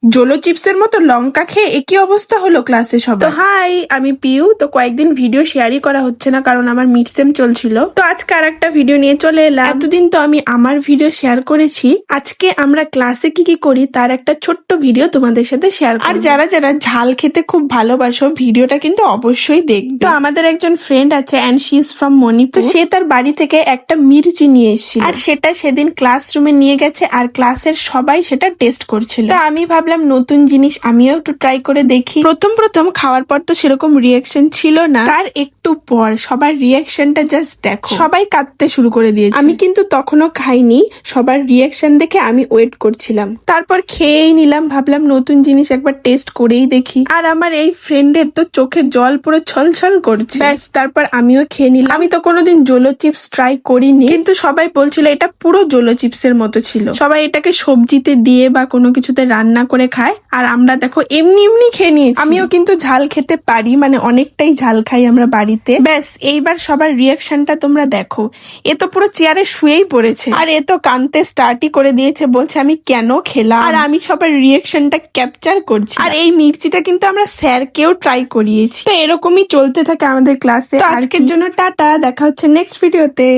Zolo চিপসের মতো লঙ্কা খেয়ে একই অবস্থা হলো ক্লাসে সব। তো হাই, আমি পিউ। তো কয়েকদিন ভিডিও শেয়ারই করা হচ্ছে না কারণ আমার মিড সেম চলছিল। তো আজকে আর একটা ভিডিও নিয়ে চলে এলাম। এতদিন তো আমি আমার ভিডিও শেয়ার করেছি, আজকে আমরা ক্লাসে কি কি করি তার একটা ছোট্ট ভিডিও তোমাদের সাথে শেয়ার করব। আর যারা যারা ঝাল খেতে খুব ভালোবাসো ভিডিওটা কিন্তু অবশ্যই দেখবে। তো আমাদের একজন ফ্রেন্ড আছে and she is from Manipur. সে তার বাড়ি থেকে একটা মির্চি নিয়ে এসেছিল আর সেটা সেদিন ক্লাসরুমে নিয়ে গেছে আর ক্লাসের সবাই সেটা টেস্ট করছিল। তো আমি ভাবলাম নতুন জিনিস আমিও একটু ট্রাই করে দেখি। প্রথম খাওয়ার পর তো সেরকম রিয়াকশন ছিল না, তার একটু পর সবার রিয়াকশনটা জাস্ট দেখো, সবাই কাঁদতে শুরু করে দিয়েছে। আমি কিন্তু তখনও খাইনি, সবার রিয়াকশন দেখে আমি ওয়েট করছিলাম। তারপর খেয়েই নিলাম, ভাবলাম নতুন জিনিস একবার টেস্ট করেই দেখি। আর আমার এই ফ্রেন্ডের তো চোখে জল পুরো ছলছল করছে। ব্যাস তারপর আমিও খেয়ে নিলাম। আমি তো কোনোদিন জোলো চিপস ট্রাই করিনি, কিন্তু সবাই বলছিল এটা পুরো জোলো চিপসের মতো ছিল। সবাই এটাকে সবজিতে দিয়ে বা কোনো কিছুতে রান্না করে খায়, আর আমরা দেখো এমনি এমনি খেয়ে নিয়েছি। আমিও কিন্তু ঝাল খেতে পারি, মানে অনেকটাই ঝাল খাই আমরা বাড়িতে। ব্যাস এইবার সবার রিয়াকশনটা তোমরা দেখো। এ তো পুরো চেয়ারে শুয়েই পড়েছে আর এ তো কানতে স্টার্টই করে দিয়েছে, বলছে আমি কেন খেলাম। আর আমি সবার রিয়াকশনটা ক্যাপচার করছি। আর এই মির্চিটা কিন্তু আমরা স্যারকেও ট্রাই করিয়েছি। তো এরকমই চলতে থাকে আমাদের ক্লাসে। আজকের জন্য টাটা, দেখা হচ্ছে নেক্সট ভিডিওতে।